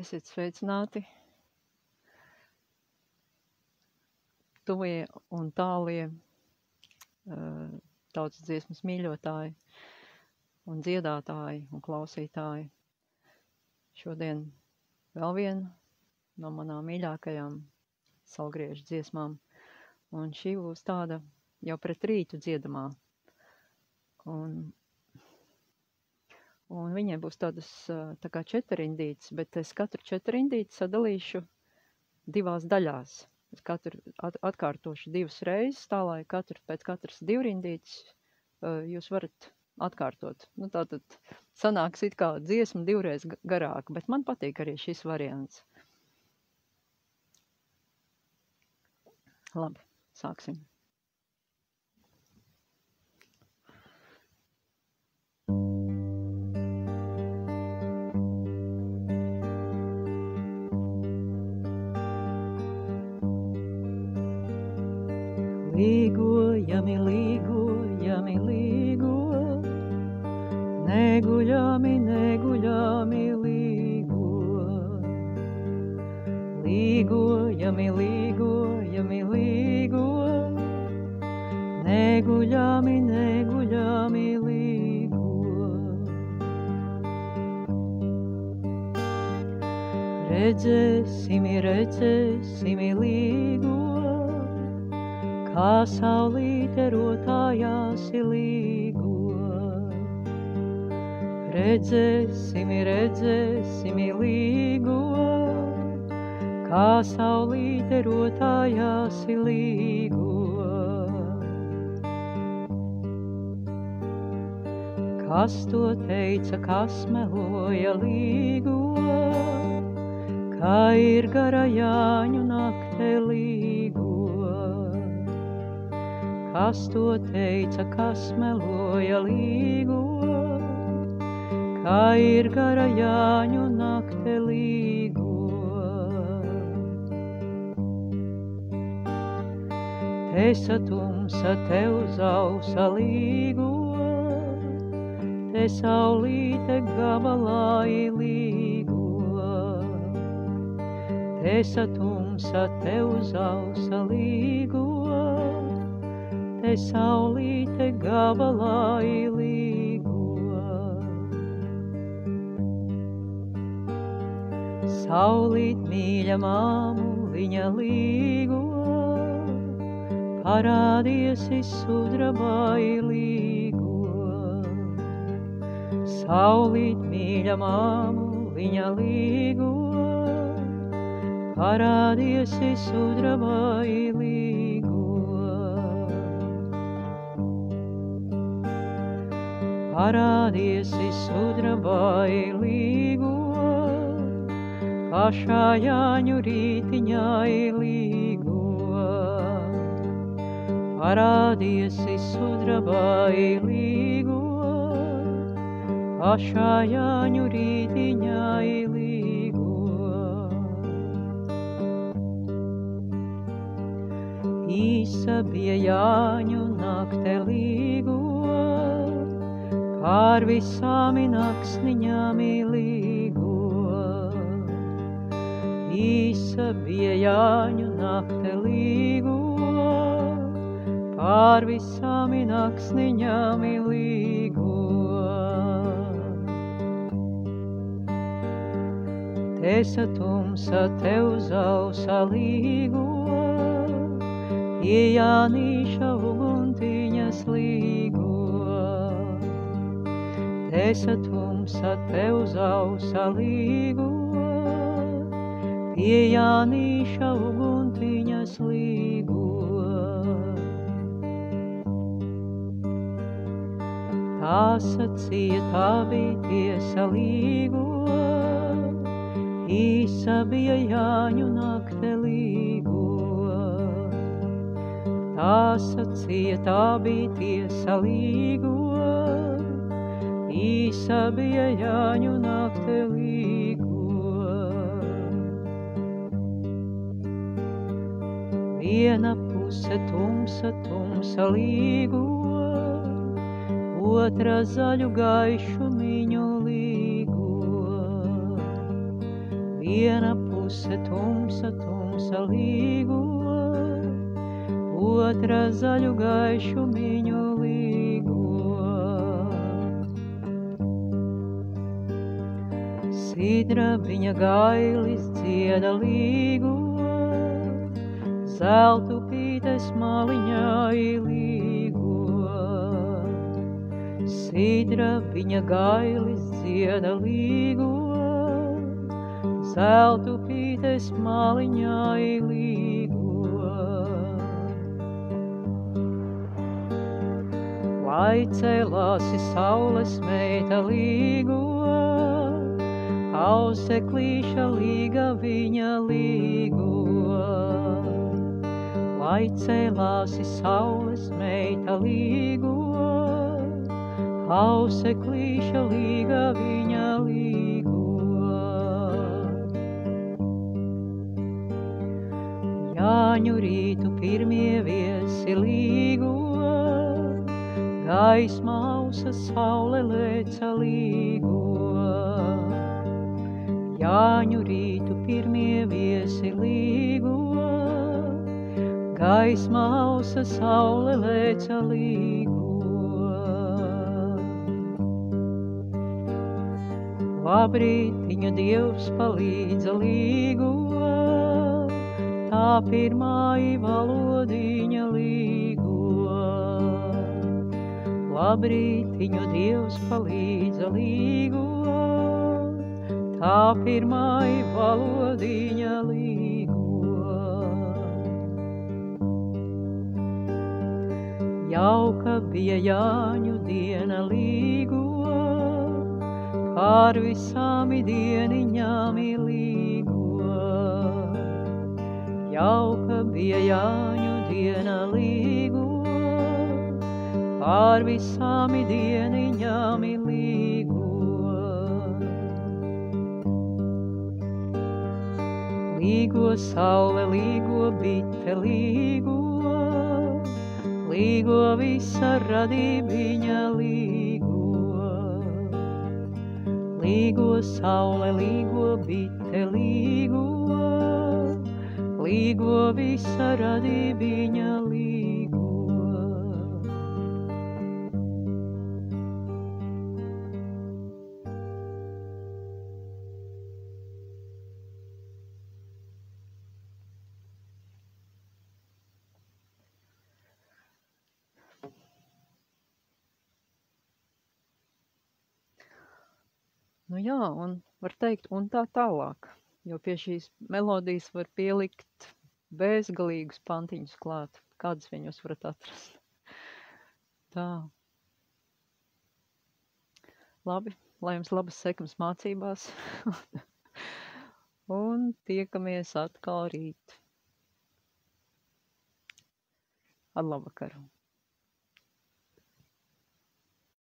Esiet sveicināti, tuvie un tālie tautas dziesmas mīļotāji un dziedātāji un klausītāji. Šodien vēl viena no manām mīļākajām salgriežu dziesmām, un šī būs tāda jau pret rītu dziedamā. Un viņai būs tādas tā kā četrindītes, bet es katru četrindīti sadalīšu divās daļās. Es katru atkārtošu divas reizes, tā lai pēc katras divrindītes jūs varat atkārtot. Nu, tātad sanāks it kā dziesma divreiz garāka, bet man patīk arī šis variants. Labi, sāksim. Līgojami, līgojami, līgo, neguļami, neguļami, līgo. Līgojami, līgojami, līgo, neguļami, neguļami, līgo. Redzēsimi, redzēsimi, līgo, kā saulīte rotājās līgo. Redzēsimi, redzēsimi, līgo, kā saulīte rotājās līgo. Kas to teica, kas meloja līgo, kā ir gara Jāņu nakte līgo. Kas to teica, kas meloja līgo, kā ir gara Jāņu nakte līgo. Te satumsa, tev zausa līgo, te saulīte gabalā līgo. Te satumsa, tev zausa līgo, te saulīte gabalā līgo. Saulīt mīļa māmuliņa līgo, parādiesi sudrabā līgo. Saulīt mīļa māmuliņa līgo, parādiesi sudrabā līgo. Parādiesi sudrabā līgo, pašā Jāņu rītiņā līgo. Parādiesi sudrabā līgo, pašā Jāņu rītiņā līgo. Īsa bija Jāņu nakte līgo, pār visām naksniņām līgo. Īsa bija Jāņu nakte līgo, pār visām naksniņām līgo. Te satumsa, tev zausa līgo, pie Jānīša uguntiņas līgo. Te satumsa, tev zausa līgo, pie Jānīša uguntiņas līgo. Tā sacīja, tā bija tiesa līgo, īsa bija Jāņu nakte līgo. Tā sacīja, tā bija tiesa līgo, īsa bija Jāņu nakte līgo. Viena puse tumsa, tumsa līgo, otra zaļu gaišu miņu līgo. Viena puse tumsa, tumsa līgo, otra zaļu gaišu miņu līgo. Sidra viņa gailis dzieda līgo, zeltu pītes maliņā līgo. Sidra viņa gailis dzieda līgo, zeltu pītes maliņā līgo. Lai cēlāsi saules meita līgo, auseklīša līga viņa līgo. Lai cēlāsi saules meita līgo, auseklīša līga viņa līgo. Jāņu rītu pirmie viesi līgo, gaisma ausa saule lēca līgo. Jāņu rītu pirmie viesi līgo, gaisma ausa saule lēca līgo. Labrītiņa Dievs palīdza līgo, tā pirmā valodiņa līgo. Labrītiņu Dievs palīdza līgo, tā pirmā valodiņa līgo. Jauka bija Jāņu diena līgo, pār visām dieniņām līgo. Jauka bija Jāņu diena līgo, pār visām dieniņām līgo. Līgo saule, līgo bite, līgo, līgo visa radībiņa līgo. Līgo saule, līgo bite, līgo, līgo visa radībiņa līgo. Nu jā, un var teikt, un tā tālāk, jo pie šīs melodijas var pielikt bezgalīgus pantiņus klāt. Kādas viņus varat atrast? Tā. Labi, lai jums labas sekmes mācībās. Un tiekamies atkal rīt. Ar labvakaru.